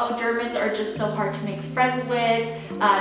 oh, Germans are just so hard to make friends with.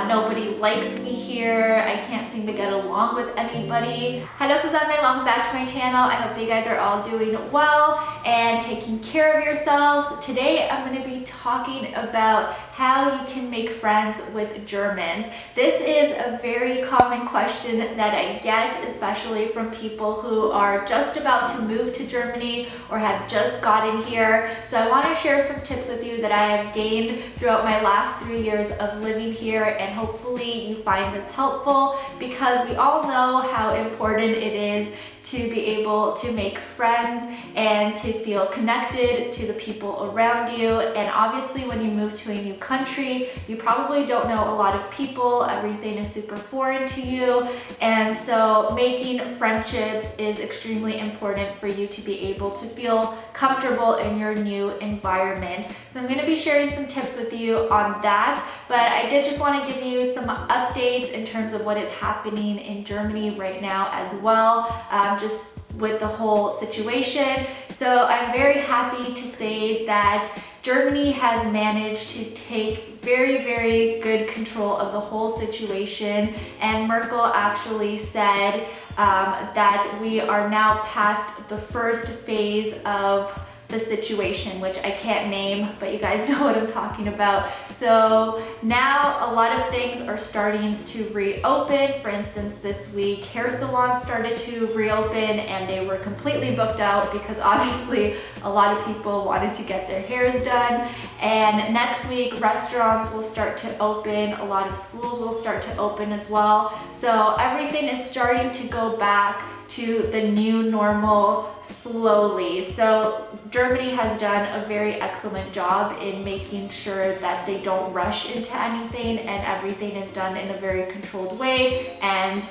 Nobody likes me here. I can't seem to get along with anybody. Hello zusammen, welcome back to my channel. I hope that you guys are all doing well and taking care of yourselves. Today I'm going to be talking about how you can make friends with Germans. This is a very common question that I get, especially from people who are just about to move to Germany or have just gotten here. So I want to share some tips with you that I have gained throughout my last 3 years of living here, and hopefully you find this helpful, because we all know how important it is to be able to make friends and to feel connected to the people around you. And obviously when you move to a new country, you probably don't know a lot of people. Everything is super foreign to you. And so making friendships is extremely important for you to be able to feel comfortable in your new environment. So I'm going to be sharing some tips with you on that, but I did just want to give you some updates in terms of what is happening in Germany right now as well. Just with the whole situation. So I'm very happy to say that Germany has managed to take very, very good control of the whole situation. And Merkel actually said that we are now past the first phase of the situation, which I can't name, but you guys know what I'm talking about. So now a lot of things are starting to reopen. For instance, this week hair salons started to reopen and they were completely booked out because obviously a lot of people wanted to get their hairs done. And next week restaurants will start to open, a lot of schools will start to open as well. So everything is starting to go back to the new normal slowly. So Germany has done a very excellent job in making sure that they don't rush into anything and everything is done in a very controlled way. And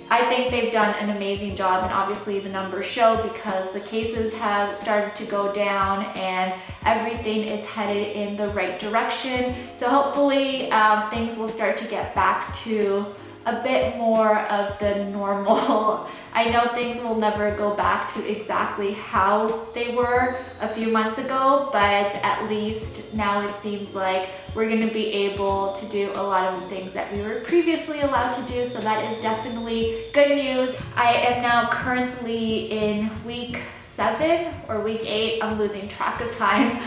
I think they've done an amazing job, and obviously the numbers show because the cases have started to go down and everything is headed in the right direction. So hopefully things will start to get back to a bit more of the normal. I know things will never go back to exactly how they were a few months ago, but at least now it seems like we're going to be able to do a lot of the things that we were previously allowed to do. So that is definitely good news. I am now currently in week 7 or week 8, I'm losing track of time,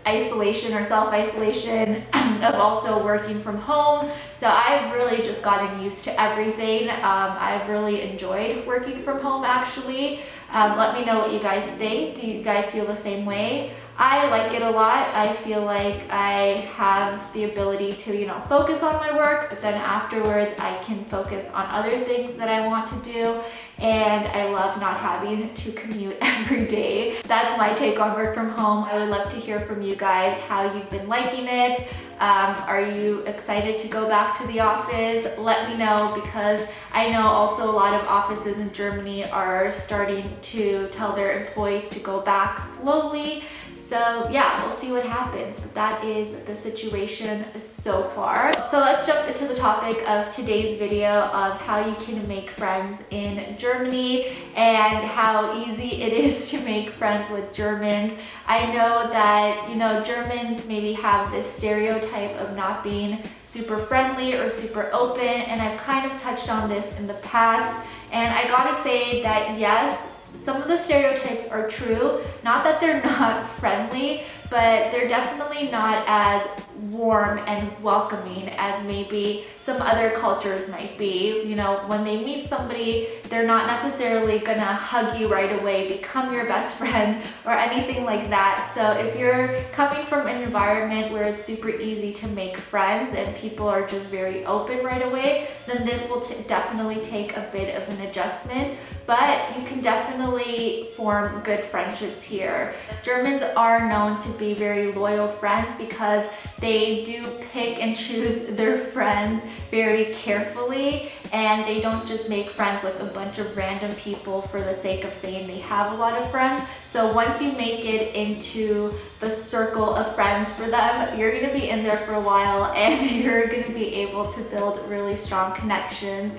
isolation or self-isolation of also working from home. So I've really just gotten used to everything. I've really enjoyed working from home actually. Let me know what you guys think. Do you guys feel the same way? I like it a lot. I feel like I have the ability to, focus on my work, but then afterwards I can focus on other things that I want to do. And I love not having to commute every day. That's my take on work from home. I would love to hear from you guys how you've been liking it. Are you excited to go back to the office? Let me know, because I know also a lot of offices in Germany are starting to tell their employees to go back slowly. So yeah, we'll see what happens, but that is the situation so far. So let's jump into the topic of today's video of how you can make friends in Germany and how easy it is to make friends with Germans. I know that, Germans maybe have this stereotype of not being super friendly or super open, and I've kind of touched on this in the past. And I gotta say that yes, some of the stereotypes are true. Not that they're not friendly, but they're definitely not as warm and welcoming as maybe some other cultures might be. When they meet somebody, they're not necessarily gonna hug you right away, become your best friend, or anything like that. So if you're coming from an environment where it's super easy to make friends and people are just very open right away, then this will definitely take a bit of an adjustment. But you can definitely form good friendships here. Germans are known to be very loyal friends because they do pick and choose their friends very carefully, and they don't just make friends with a bunch of random people for the sake of saying they have a lot of friends. So once you make it into the circle of friends for them, you're gonna be in there for a while and you're gonna be able to build really strong connections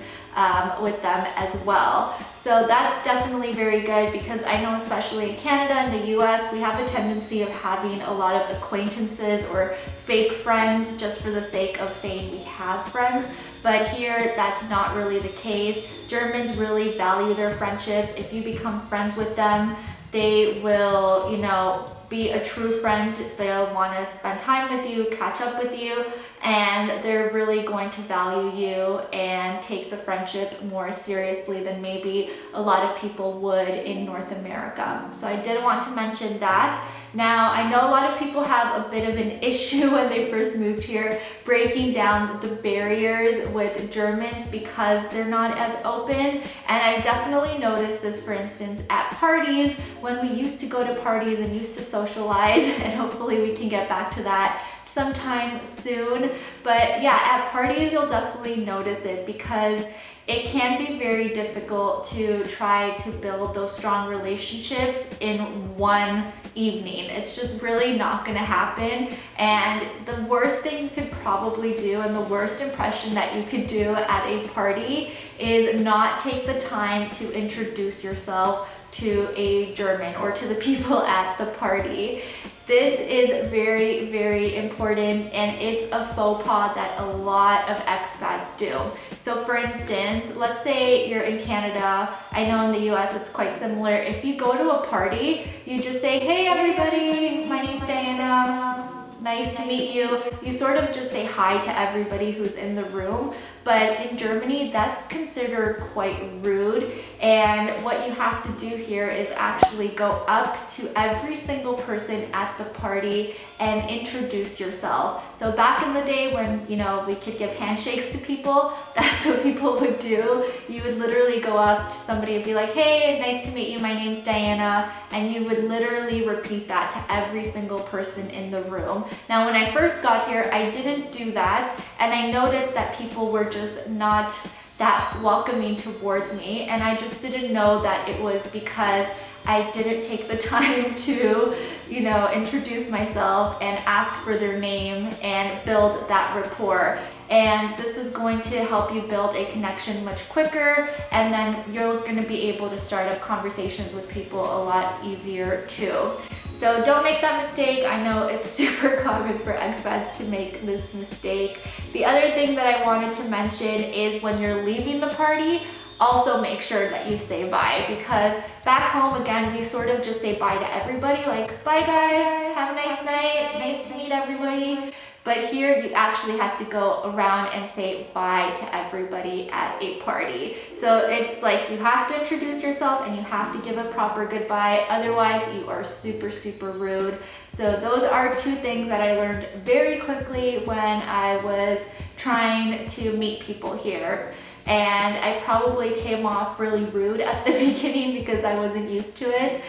with them as well. So that's definitely very good, because I know especially in Canada and the US, we have a tendency of having a lot of acquaintances or fake friends just for the sake of saying we have friends. But here, that's not really the case. Germans really value their friendships. If you become friends with them, they will, you know, be a true friend. They'll want to spend time with you, catch up with you, and they're really going to value you and take the friendship more seriously than maybe a lot of people would in North America. So I did want to mention that. Now, I know a lot of people have a bit of an issue when they first moved here, breaking down the barriers with Germans because they're not as open. And I've definitely noticed this, for instance, at parties, when we used to go to parties and used to socialize, and hopefully we can get back to that sometime soon. But yeah, at parties, you'll definitely notice it, because it can be very difficult to try to build those strong relationships in one evening. It's just really not gonna happen. And the worst thing you could probably do, and the worst impression that you could do at a party, is not take the time to introduce yourself to a German or to the people at the party. This is very, very important, and it's a faux pas that a lot of expats do. So for instance, let's say you're in Canada. I know in the US it's quite similar. If you go to a party, you just say, "Hey everybody, my name's Diana. Nice to meet you." You sort of just say hi to everybody who's in the room. But in Germany, that's considered quite rude. And what you have to do here is actually go up to every single person at the party and introduce yourself. So back in the day when, you know, we could give handshakes to people, that's what people would do. You would literally go up to somebody and be like, "Hey, nice to meet you, my name's Diana." And you would literally repeat that to every single person in the room. Now, when I first got here, I didn't do that, and I noticed that people were just not that welcoming towards me, and I just didn't know that it was because I didn't take the time to, you know, introduce myself and ask for their name and build that rapport. And this is going to help you build a connection much quicker, and then you're going to be able to start up conversations with people a lot easier too. So don't make that mistake. I know it's super common for expats to make this mistake. The other thing that I wanted to mention is when you're leaving the party, also make sure that you say bye, because back home, again, we sort of just say bye to everybody, like, "Bye guys, have a nice night, nice to meet everybody." But here you actually have to go around and say bye to everybody at a party. So it's like you have to introduce yourself and you have to give a proper goodbye. Otherwise, you are super, super rude. So those are two things that I learned very quickly when I was trying to meet people here. And I probably came off really rude at the beginning because I wasn't used to it.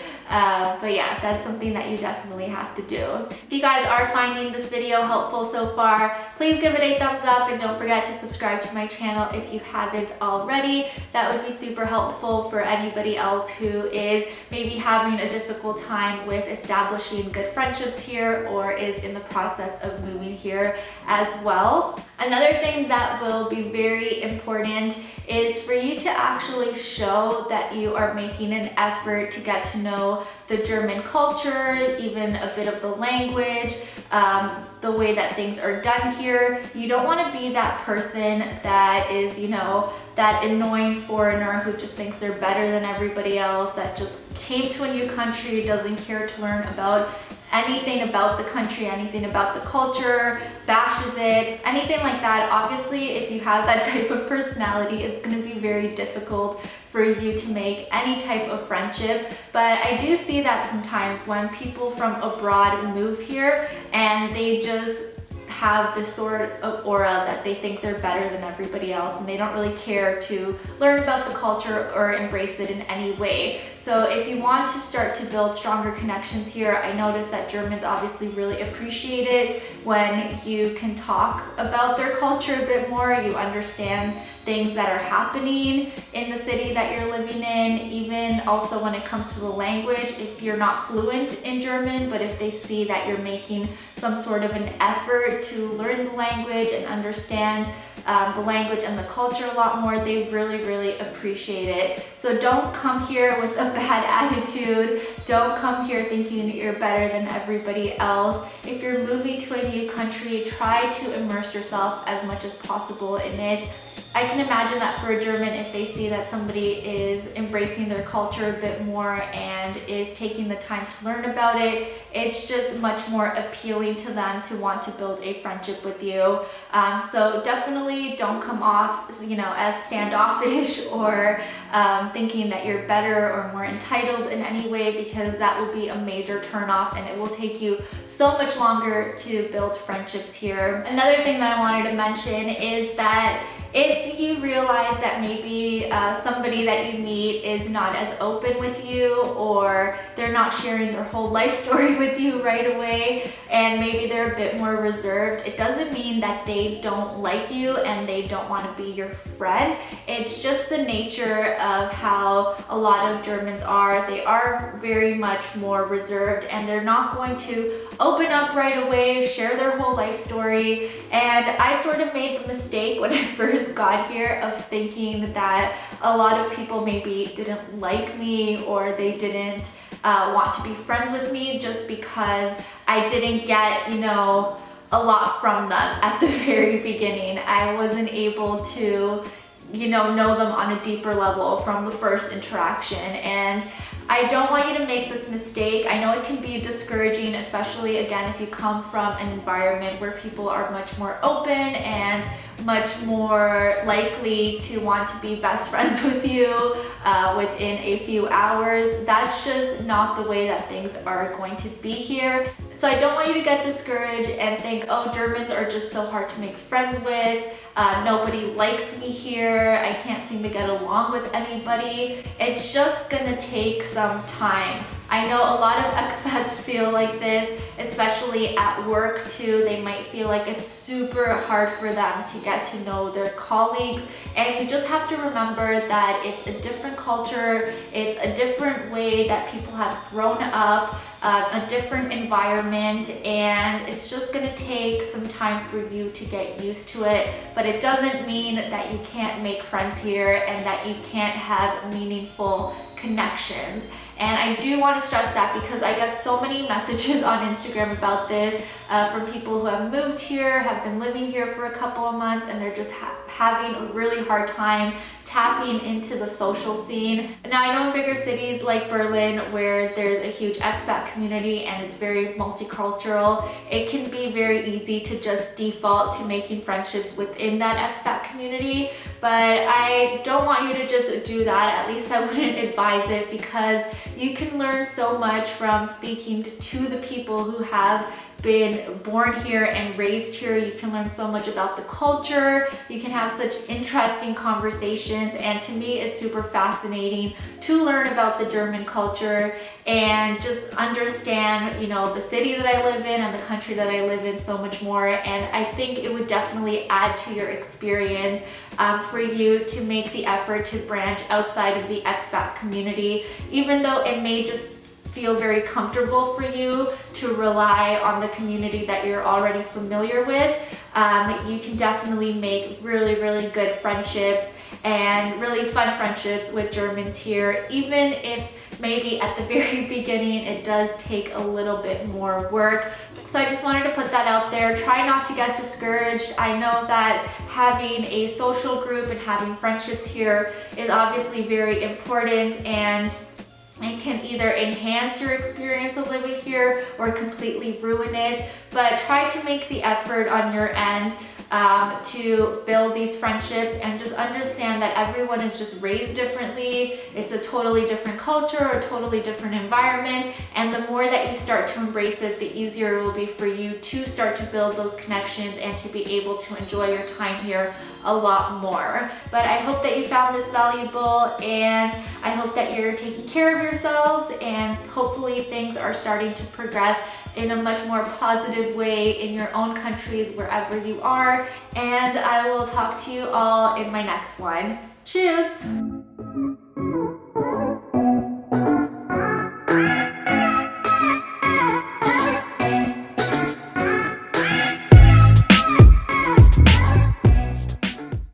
But yeah, that's something that you definitely have to do. If you guys are finding this video helpful so far, please give it a thumbs up, and don't forget to subscribe to my channel if you haven't already. That would be super helpful for anybody else who is maybe having a difficult time with establishing good friendships here, or is in the process of moving here as well. Another thing that will be very important is for you to actually show that you are making an effort to get to know the German culture, even a bit of the language, the way that things are done here. You don't want to be that person that is, you know, that annoying foreigner who just thinks they're better than everybody else, that just came to a new country, doesn't care to learn about anything about the country, anything about the culture, bashes it, anything like that. Obviously, if you have that type of personality, it's going to be very difficult for you to make any type of friendship. But I do see that sometimes when people from abroad move here and they just have this sort of aura that they think they're better than everybody else, and they don't really care to learn about the culture or embrace it in any way. So if you want to start to build stronger connections here, I noticed that Germans obviously really appreciate it when you can talk about their culture a bit more. You understand things that are happening in the city that you're living in. Even also when it comes to the language, if you're not fluent in German, but if they see that you're making some sort of an effort to learn the language and understand the language and the culture a lot more, they really appreciate it. So don't come here with a bad attitude. Don't come here thinking you're better than everybody else. If you're moving to a new country, try to immerse yourself as much as possible in it. I can imagine that for a German, if they see that somebody is embracing their culture a bit more and is taking the time to learn about it, it's just much more appealing to them to want to build a friendship with you. So definitely don't come off, as standoffish or thinking that you're better or more entitled in any way, because that will be a major turnoff and it will take you so much longer to build friendships here. Another thing that I wanted to mention is that if you realize that maybe somebody that you meet is not as open with you, or they're not sharing their whole life story with you right away, and maybe they're a bit more reserved, it doesn't mean that they don't like you and they don't want to be your friend. It's just the nature of how a lot of Germans are. They are very much more reserved, and they're not going to open up right away, share their whole life story. And I sort of made the mistake when I first got here of thinking that a lot of people maybe didn't like me, or they didn't want to be friends with me just because I didn't get, a lot from them at the very beginning. I wasn't able to, know them on a deeper level from the first interaction. And I don't want you to make this mistake. I know it can be discouraging, especially again, if you come from an environment where people are much more open and much more likely to want to be best friends with you within a few hours. That's just not the way that things are going to be here. So I don't want you to get discouraged and think, oh, Germans are just so hard to make friends with. Nobody likes me here. I can't seem to get along with anybody. It's just gonna take some time. I know a lot of expats feel like this, especially at work too. They might feel like it's super hard for them to get to know their colleagues, and you just have to remember that it's a different culture, it's a different way that people have grown up, a different environment, and it's just gonna take some time for you to get used to it. But it doesn't mean that you can't make friends here and that you can't have meaningful connections. And I do want to stress that because I get so many messages on Instagram about this from people who have moved here, have been living here for a couple of months, and they're just having a really hard time tapping into the social scene. Now I know in bigger cities like Berlin, where there's a huge expat community and it's very multicultural, it can be very easy to just default to making friendships within that expat community. But I don't want you to just do that. At least I wouldn't advise it, because you can learn so much from speaking to the people who have been born here and raised here. You can learn so much about the culture. You can have such interesting conversations, and to me it's super fascinating to learn about the German culture and just understand, the city that I live in and the country that I live in so much more. And I think it would definitely add to your experience for you to make the effort to branch outside of the expat community, even though it may just feel very comfortable for you to rely on the community that you're already familiar with. You can definitely make really good friendships and really fun friendships with Germans here, even if maybe at the very beginning it does take a little bit more work. So I just wanted to put that out there. Try not to get discouraged. I know that having a social group and having friendships here is obviously very important, and it can either enhance your experience of living here or completely ruin it. but try to make the effort on your end to build these friendships, and just understand that everyone is just raised differently. It's a totally different culture, a totally different environment, and the more that you start to embrace it, the easier it will be for you to start to build those connections and to be able to enjoy your time here a lot more. But I hope that you found this valuable, and I hope that you're taking care of yourselves, and hopefully things are starting to progress in a much more positive way in your own countries, wherever you are. And I will talk to you all in my next one. Tschüss!